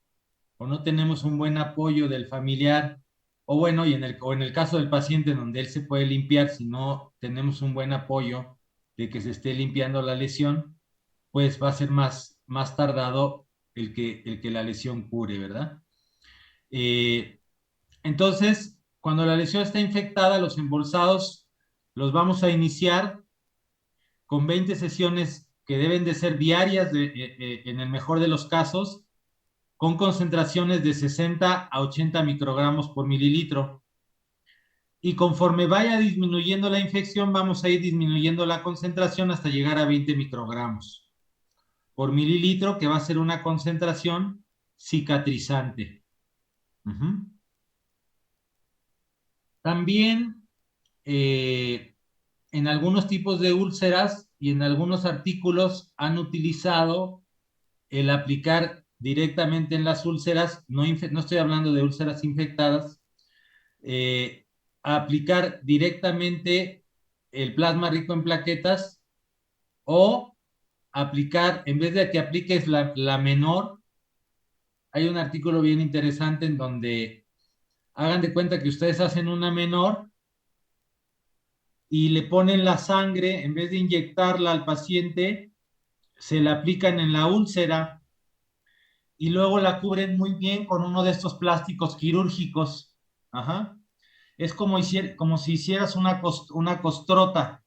o no tenemos un buen apoyo del familiar, o bueno, o en el caso del paciente donde él se puede limpiar, si no tenemos un buen apoyo de que se esté limpiando la lesión, pues va a ser más tardado el que la lesión cure, ¿verdad? Eh, entonces, cuando la lesión está infectada, los embolsados los vamos a iniciar con 20 sesiones que deben de ser diarias en el mejor de los casos, con concentraciones de 60 a 80 microgramos por mililitro. Y conforme vaya disminuyendo la infección, vamos a ir disminuyendo la concentración hasta llegar a 20 microgramos por mililitro, que va a ser una concentración cicatrizante. También en algunos tipos de úlceras y en algunos artículos han utilizado el aplicar directamente en las úlceras, no estoy hablando de úlceras infectadas, aplicar directamente el plasma rico en plaquetas o aplicar, en vez de que apliques la menor, hay un artículo bien interesante en donde hagan de cuenta que ustedes hacen una menor y le ponen la sangre, en vez de inyectarla al paciente, se la aplican en la úlcera y luego la cubren muy bien con uno de estos plásticos quirúrgicos. Ajá. Es como si hicieras una costrota.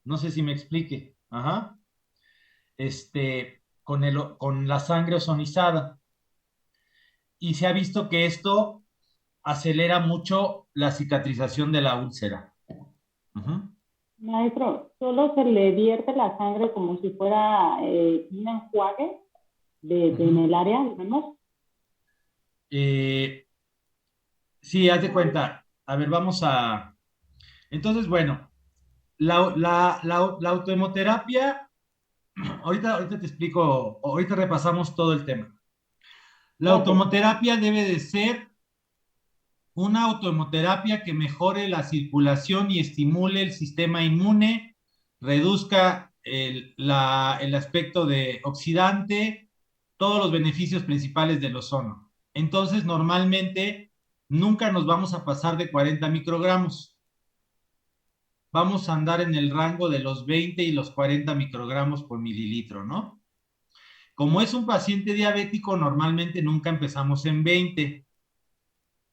No sé si me explique. Ajá. Con la sangre ozonizada. Y se ha visto que esto acelera mucho la cicatrización de la úlcera.
Maestro, ¿solo se le vierte la sangre como si fuera un enjuague en el área, al menos?
Sí, haz de cuenta. A ver, Entonces, bueno, la autohemoterapia, ahorita te explico, ahorita repasamos todo el tema. La autohemoterapia debe de ser una autohemoterapia que mejore la circulación y estimule el sistema inmune, reduzca el aspecto de oxidante, todos los beneficios principales del ozono. Entonces, normalmente, nunca nos vamos a pasar de 40 microgramos. Vamos a andar en el rango de los 20 y los 40 microgramos por mililitro, ¿no? Como es un paciente diabético, normalmente nunca empezamos en 20.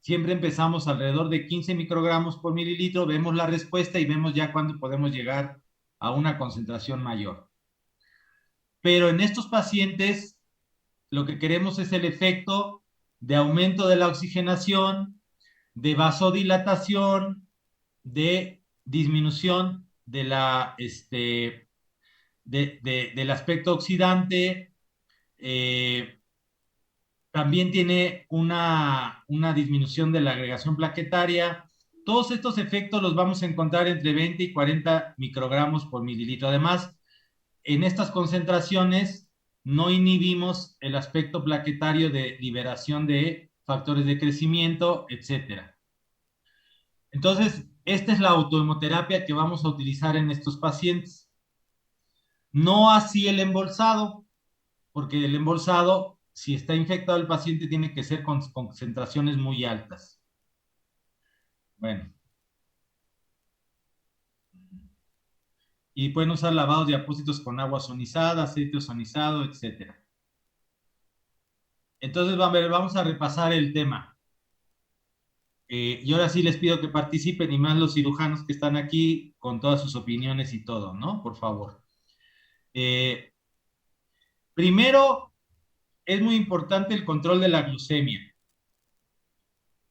Siempre empezamos alrededor de 15 microgramos por mililitro, vemos la respuesta y vemos ya cuándo podemos llegar a una concentración mayor. Pero en estos pacientes, lo que queremos es el efecto de aumento de la oxigenación, de vasodilatación, de disminución del aspecto oxidante, También tiene una disminución de la agregación plaquetaria. Todos estos efectos los vamos a encontrar entre 20 y 40 microgramos por mililitro. Además, en estas concentraciones no inhibimos el aspecto plaquetario de liberación de factores de crecimiento, etcétera. Entonces, esta es la autohemoterapia que vamos a utilizar en estos pacientes. No así el embolsado, porque el embolsado, si está infectado el paciente, tiene que ser con concentraciones muy altas. Bueno. Y pueden usar lavados de apósitos con agua ozonizada, aceite ozonizado, etcétera. Entonces, vamos a repasar el tema. Y ahora sí les pido que participen, y más los cirujanos que están aquí, con todas sus opiniones y todo, ¿no? Por favor. Primero, es muy importante el control de la glucemia.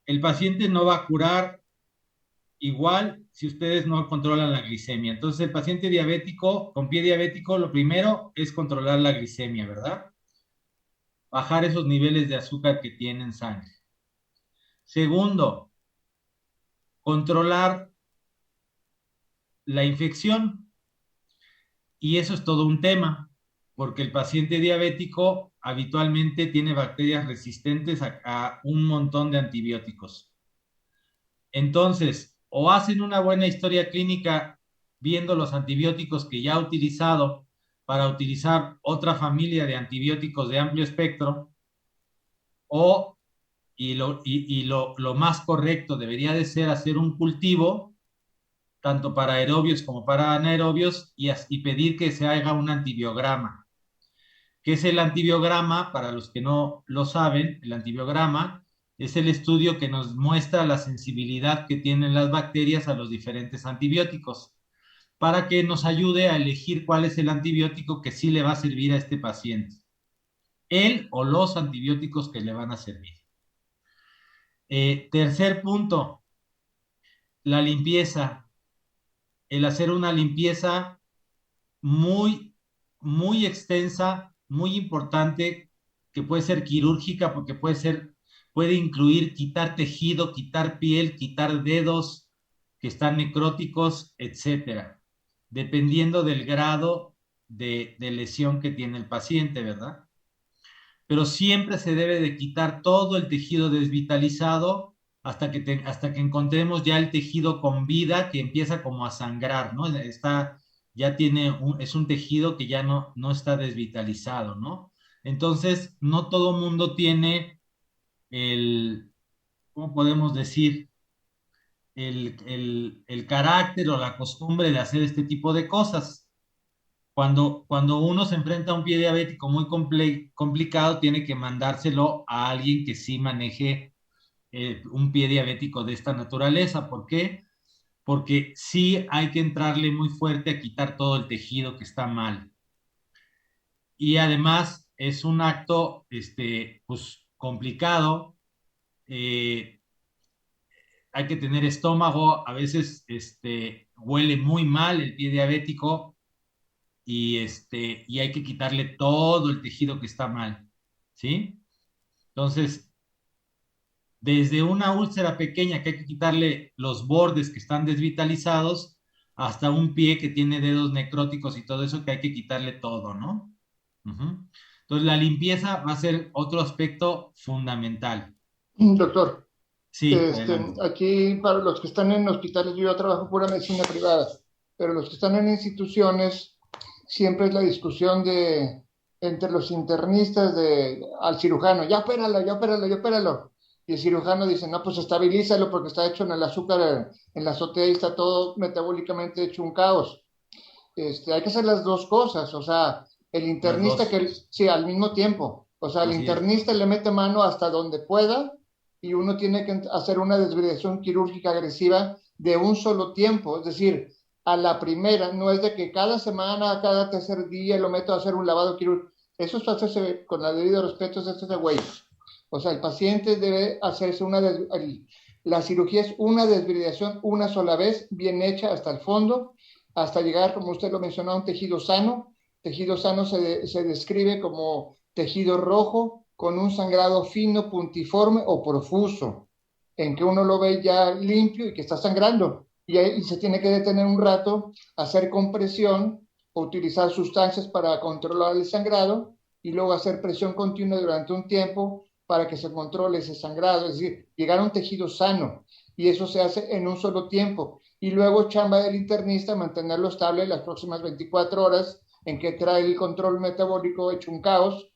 El paciente no va a curar igual si ustedes no controlan la glicemia. Entonces, el paciente diabético, con pie diabético, lo primero es controlar la glicemia, ¿verdad? Bajar esos niveles de azúcar que tiene en sangre. Segundo, controlar la infección. Y eso es todo un tema, porque el paciente diabético habitualmente tiene bacterias resistentes a un montón de antibióticos. Entonces, o hacen una buena historia clínica viendo los antibióticos que ya ha utilizado para utilizar otra familia de antibióticos de amplio espectro, lo más correcto debería de ser hacer un cultivo, tanto para aerobios como para anaerobios, y pedir que se haga un antibiograma. ¿Qué es el antibiograma? Para los que no lo saben, el antibiograma es el estudio que nos muestra la sensibilidad que tienen las bacterias a los diferentes antibióticos, para que nos ayude a elegir cuál es el antibiótico que sí le va a servir a este paciente. Él o los antibióticos que le van a servir. Tercer punto, la limpieza. El hacer una limpieza muy, muy extensa, muy importante, que puede ser quirúrgica, porque puede incluir quitar tejido, quitar piel, quitar dedos que están necróticos, etcétera, dependiendo del grado de lesión que tiene el paciente, ¿verdad? Pero siempre se debe de quitar todo el tejido desvitalizado hasta que encontremos ya el tejido con vida que empieza como a sangrar, ¿no? Ya es un tejido que ya no está desvitalizado, ¿no? Entonces, no todo mundo tiene ¿cómo podemos decir? El carácter o la costumbre de hacer este tipo de cosas. Cuando uno se enfrenta a un pie diabético muy complicado, tiene que mandárselo a alguien que sí maneje un pie diabético de esta naturaleza. ¿Por qué? Porque sí hay que entrarle muy fuerte a quitar todo el tejido que está mal. Y además es un acto pues, complicado. Hay que tener estómago, a veces huele muy mal el pie diabético y hay que quitarle todo el tejido que está mal, ¿sí? Entonces, desde una úlcera pequeña que hay que quitarle los bordes que están desvitalizados, hasta un pie que tiene dedos necróticos y todo eso que hay que quitarle todo, ¿no? Entonces, la limpieza va a ser otro aspecto fundamental.
Doctor,
sí,
aquí para los que están en hospitales, yo trabajo pura medicina privada, pero los que están en instituciones, siempre es la discusión entre los internistas al cirujano, ya opéralo. Y el cirujano dice, no, pues estabilízalo porque está hecho en el azúcar, en la azotea y está todo metabólicamente hecho un caos. Hay que hacer las dos cosas, o sea, el internista sí, al mismo tiempo, o sea, el internista le mete mano hasta donde pueda y uno tiene que hacer una desviación quirúrgica agresiva de un solo tiempo, es decir, a la primera, no es de que cada semana, cada tercer día lo meto a hacer un lavado quirúrgico, eso es hacerse, con el debido respeto, es hacerse güey. O sea, el paciente debe hacerse la cirugía es una desviación una sola vez, bien hecha hasta el fondo, hasta llegar, como usted lo mencionó, a un tejido sano. Tejido sano se describe como tejido rojo con un sangrado fino, puntiforme o profuso, en que uno lo ve ya limpio y que está sangrando. Y se tiene que detener un rato, hacer compresión o utilizar sustancias para controlar el sangrado y luego hacer presión continua durante un tiempo para que se controle ese sangrado, es decir, llegar a un tejido sano. Y eso se hace en un solo tiempo. Y luego chamba del internista mantenerlo estable las próximas 24 horas en que trae el control metabólico hecho un caos,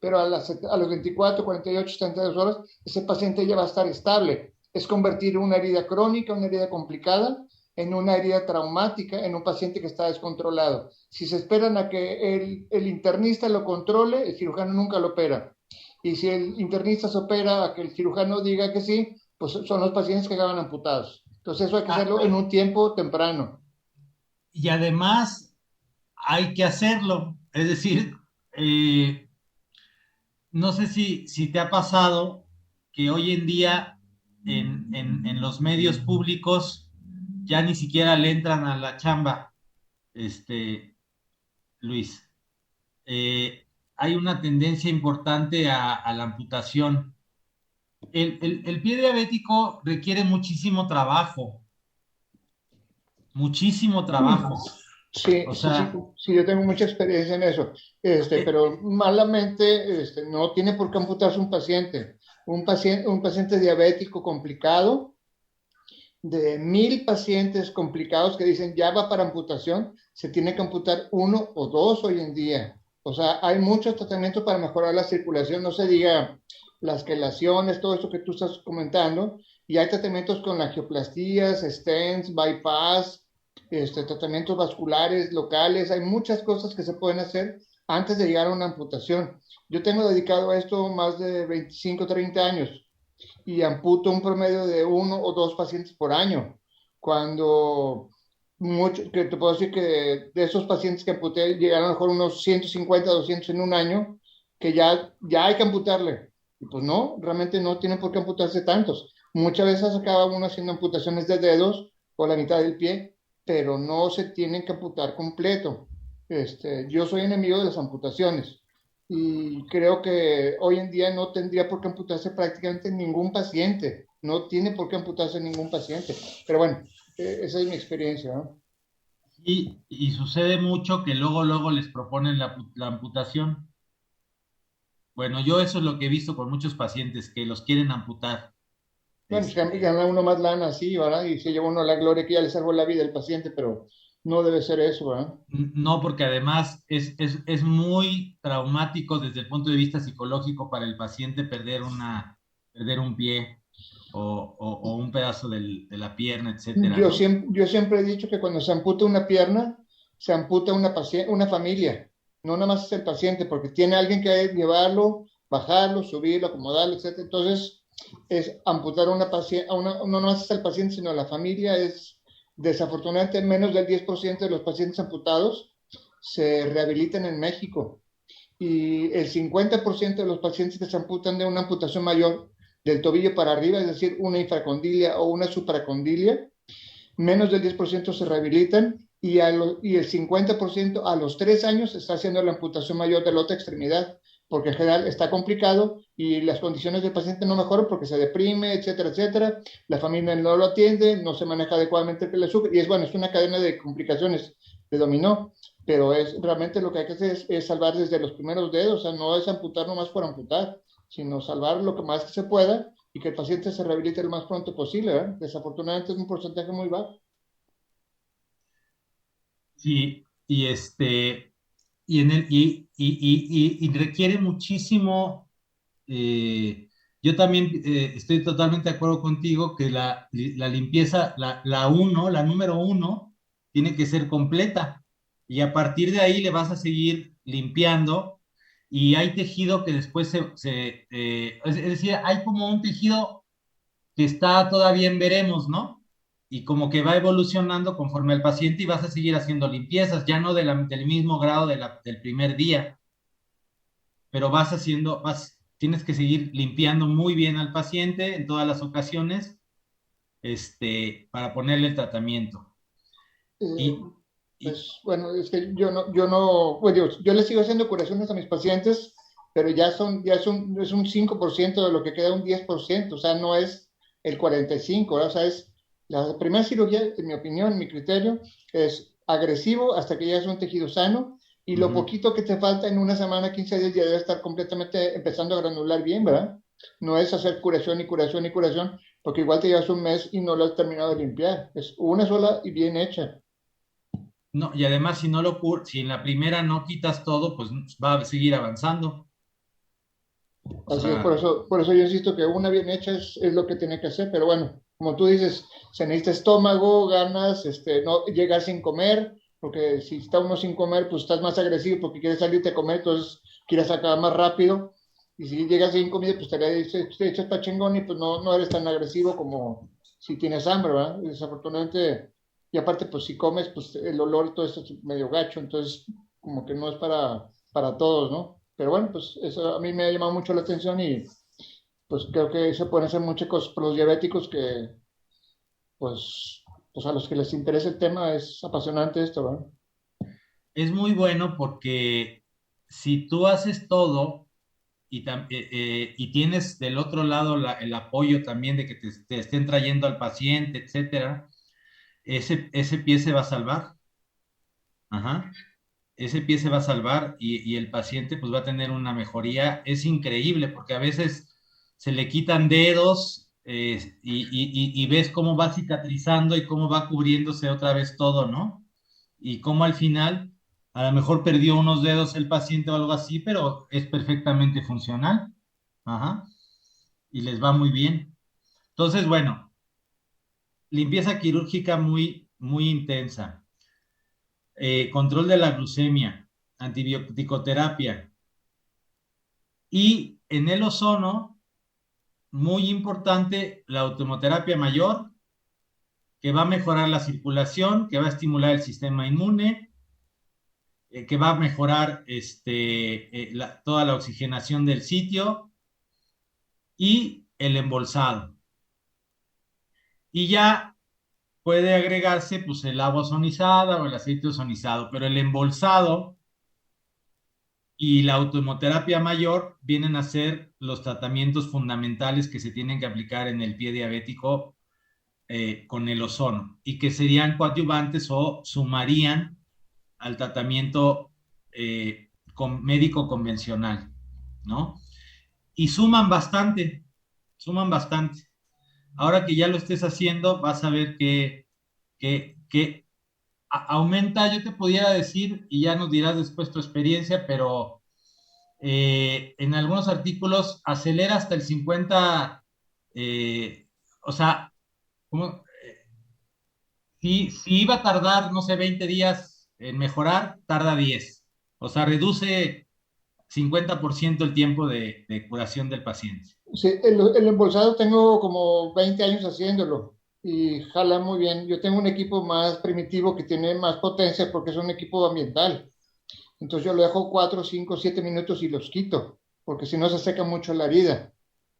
pero a las 24, 48, 72 horas ese paciente ya va a estar estable. Es convertir una herida crónica, una herida complicada, en una herida traumática en un paciente que está descontrolado. Si se esperan a que el internista lo controle, el cirujano nunca lo opera. Y si el internista se opera a que el cirujano diga que sí, pues son los pacientes que acaban amputados. Entonces eso hay que hacerlo en un tiempo temprano.
Y además hay que hacerlo. Es decir, no sé si te ha pasado que hoy en día en los medios públicos ya ni siquiera le entran a la chamba, Luis. Hay una tendencia importante a la amputación. El pie diabético requiere muchísimo trabajo.
Sí,
O sea,
sí, yo tengo mucha experiencia en eso, pero malamente no tiene por qué amputarse un paciente. Un paciente diabético complicado, de 1,000 pacientes complicados que dicen ya va para amputación, se tiene que amputar uno o dos hoy en día. O sea, hay muchos tratamientos para mejorar la circulación, no se diga las quelaciones, todo esto que tú estás comentando, y hay tratamientos con angioplastías, stents, bypass, tratamientos vasculares locales, hay muchas cosas que se pueden hacer antes de llegar a una amputación. Yo tengo dedicado a esto más de 25, 30 años y amputo un promedio de uno o dos pacientes por año. Cuando que te puedo decir que de esos pacientes que amputé llegaron a lo mejor unos 150, 200 en un año, que ya hay que amputarle. Y pues no, realmente no tienen por qué amputarse tantos. Muchas veces acaba uno haciendo amputaciones de dedos o la mitad del pie, pero no se tienen que amputar completo. Yo soy enemigo de las amputaciones y creo que hoy en día no tendría por qué amputarse prácticamente ningún paciente, no tiene por qué amputarse ningún paciente, pero bueno, esa es mi experiencia, ¿no?
y sucede mucho que luego les proponen la amputación. Bueno, yo eso es lo que he visto con muchos pacientes que los quieren amputar.
Bueno, pues gana uno más lana así, ¿verdad? Y se lleva uno la gloria que ya le salvó la vida al paciente, pero no debe ser eso, ¿verdad?
No, porque además es muy traumático desde el punto de vista psicológico para el paciente perder un pie o un pedazo de la pierna, etcétera, ¿no?
Yo siempre he dicho que cuando se amputa una pierna, se amputa una familia, no nada más es el paciente, porque tiene alguien que llevarlo, bajarlo, subirlo, acomodarlo, etcétera. Entonces, es amputar a una paciente, no nada más es el paciente, sino la familia. Es desafortunadamente menos del 10% de los pacientes amputados se rehabilitan en México y el 50% de los pacientes que se amputan de una amputación mayor del tobillo para arriba, es decir, una infracondilia o una supracondilia, menos del 10% se rehabilitan y el 50% a los 3 años se está haciendo la amputación mayor de la otra extremidad, porque en general está complicado y las condiciones del paciente no mejoran porque se deprime, etcétera, etcétera. La familia no lo atiende, no se maneja adecuadamente el azúcar y es una cadena de complicaciones de dominó, pero realmente lo que hay que hacer es salvar desde los primeros dedos, o sea, no es amputar nomás por amputar, sino salvar lo que más que se pueda y que el paciente se rehabilite lo más pronto posible, ¿verdad? Desafortunadamente es un porcentaje muy bajo.
Sí, y requiere muchísimo. Yo también estoy totalmente de acuerdo contigo que la limpieza, la número uno, tiene que ser completa. Y a partir de ahí le vas a seguir limpiando. Y hay tejido que después es decir, hay como un tejido que está todavía en veremos, ¿no? Y como que va evolucionando conforme al paciente y vas a seguir haciendo limpiezas, ya no del mismo grado del primer día, pero tienes que seguir limpiando muy bien al paciente en todas las ocasiones, para ponerle el tratamiento.
Eh,
Y, y
pues bueno, es que yo no, bueno, yo le sigo haciendo curaciones a mis pacientes pero es un 5% de lo que queda un 10%, o sea, no es el 45%, o sea, es la primera cirugía, en mi opinión, en mi criterio, es agresivo hasta que llegas a un tejido sano y lo poquito que te falta en una semana, 15 días, ya debe estar completamente empezando a granular bien, ¿verdad? No es hacer curación y curación y curación, porque igual te llevas un mes y no lo has terminado de limpiar. Es una sola y bien hecha.
No, y además si en la primera no quitas todo, pues va a seguir avanzando. O
Así es,
sea,
por eso yo insisto que una bien hecha es lo que tiene que hacer, pero bueno, como tú dices, se necesita estómago, ganas, no llegar sin comer, porque si está uno sin comer, pues estás más agresivo porque quieres salirte a comer, entonces quieres acabar más rápido, y si llegas sin comida, pues te echas pa' chingón y pues no eres tan agresivo como si tienes hambre, ¿verdad? Desafortunadamente, y aparte, pues si comes, pues el olor y todo eso es medio gacho, entonces como que no es para todos, ¿no? Pero bueno, pues eso a mí me ha llamado mucho la atención y pues creo que se pueden hacer muchas cosas por los diabéticos que pues a los que les interesa el tema es apasionante esto, ¿verdad?
es muy bueno porque si tú haces todo y tienes del otro lado el apoyo también de que te estén trayendo al paciente, etcétera, ese pie se va a salvar. Ajá. Ese pie se va a salvar y el paciente pues va a tener una mejoría. Es increíble porque a veces se le quitan dedos y ves cómo va cicatrizando y cómo va cubriéndose otra vez todo, ¿no? Y cómo al final a lo mejor perdió unos dedos el paciente o algo así, pero es perfectamente funcional. Ajá. Y les va muy bien. Entonces, bueno, limpieza quirúrgica muy, muy intensa. Control de la glucemia, antibioticoterapia. Y en el ozono, muy importante, la automoterapia mayor, que va a mejorar la circulación, que va a estimular el sistema inmune, que va a mejorar toda la oxigenación del sitio y el embolsado. Y ya puede agregarse pues, el agua ozonizada o el aceite ozonizado, pero el embolsado y la autohemoterapia mayor vienen a ser los tratamientos fundamentales que se tienen que aplicar en el pie diabético con el ozono y que serían coadyuvantes o sumarían al tratamiento médico convencional, ¿no? Y suman bastante. Ahora que ya lo estés haciendo, vas a ver que aumenta, yo te pudiera decir, y ya nos dirás después tu experiencia, pero en algunos artículos acelera hasta el 50, o sea, como, si iba a tardar, no sé, 20 días en mejorar, tarda 10. O sea, reduce 50% el tiempo de curación del paciente.
Sí, el embolsado tengo como 20 años haciéndolo y jala muy bien. Yo tengo un equipo más primitivo que tiene más potencia porque es un equipo ambiental. Entonces yo lo dejo 4, 5, 7 minutos y los quito, porque si no se seca mucho la herida.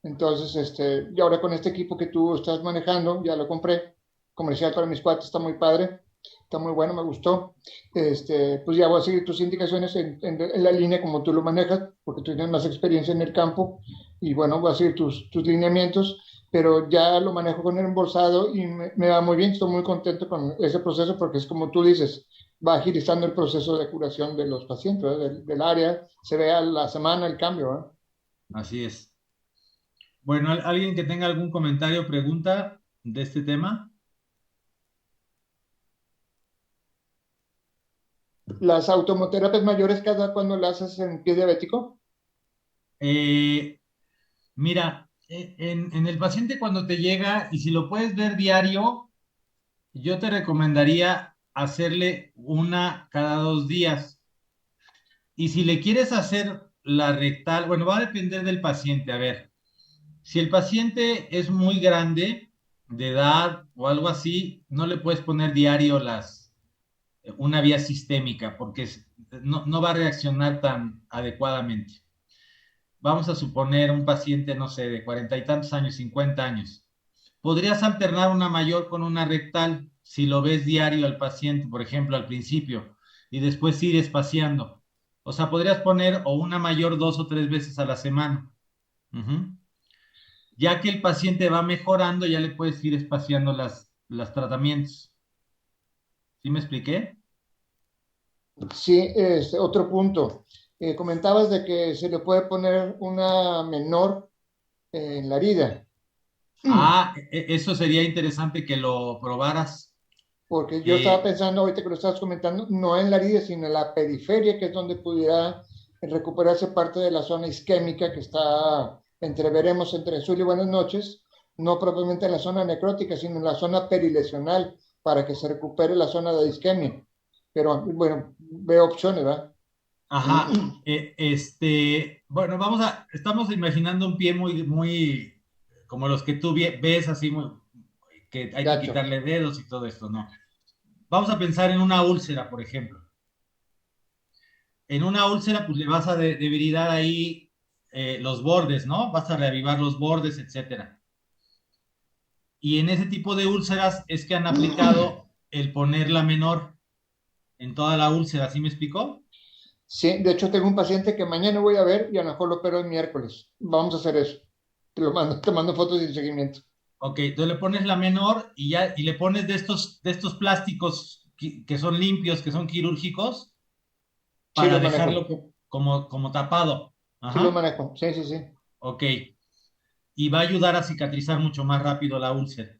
Entonces, y ahora con este equipo que tú estás manejando, ya lo compré, comercial para mis cuates, está muy padre, está muy bueno, me gustó. Pues ya voy a seguir tus indicaciones en la línea como tú lo manejas, porque tú tienes más experiencia en el campo, y bueno, voy a seguir tus lineamientos, pero ya lo manejo con el embolsado y me va muy bien, estoy muy contento con ese proceso, porque es como tú dices, va agilizando el proceso de curación de los pacientes, ¿verdad? Del área, se ve a la semana el cambio, ¿verdad?
Así es. Bueno, ¿alguien que tenga algún comentario o pregunta de este tema?
Las automoterapias mayores, ¿cada cuando las haces en pie diabético?
Eh, Mira, en el paciente cuando te llega, y si lo puedes ver diario, yo te recomendaría hacerle una cada 2 días. Y si le quieres hacer la rectal, bueno, va a depender del paciente. A ver, si el paciente es muy grande, de edad o algo así, no le puedes poner diario una vía sistémica porque no va a reaccionar tan adecuadamente. Vamos a suponer un paciente, no sé, de 40 y tantos años, 50 años. Podrías alternar una mayor con una rectal si lo ves diario al paciente, por ejemplo, al principio, y después ir espaciando. O sea, podrías poner o una mayor 2 o 3 veces a la semana. Ujú. Ya que el paciente va mejorando, ya le puedes ir espaciando las tratamientos. ¿Sí me expliqué?
Sí, otro punto. Comentabas de que se le puede poner una menor en la herida.
Eso sería interesante que lo probaras.
Porque yo estaba
Eh,
pensando, ahorita que lo estabas comentando, no en la herida, sino en la periferia, que es donde pudiera recuperarse parte de la zona isquémica que está entreveremos entre azul y buenas noches, no propiamente en la zona necrótica, sino en la zona perilesional, para que se recupere la zona de isquemia. Pero bueno, veo opciones, ¿verdad?
ajá. Bueno, estamos imaginando un pie muy, muy, como los que tú ves, así, que hay que
Gacho.
quitarle dedos y todo esto, ¿no? Vamos a pensar en una úlcera, por ejemplo. En una úlcera, pues le vas a debilitar ahí los bordes, ¿no? Vas a reavivar los bordes, etcétera. Y en ese tipo de úlceras es que han aplicado el ponerla menor en toda la úlcera, ¿sí me explicó?
Sí, de hecho tengo un paciente que mañana voy a ver y a lo mejor lo opero el miércoles. Vamos a hacer eso. Te mando fotos y seguimiento.
Ok, entonces le pones la menor y le pones de estos plásticos que son limpios, que son quirúrgicos,
Sí,
para
los
dejarlo
manejo.
como tapado.
Sí, los
Ajá,
manejo. Sí, sí, sí.
ok. Y va a ayudar a cicatrizar mucho más rápido la úlcera.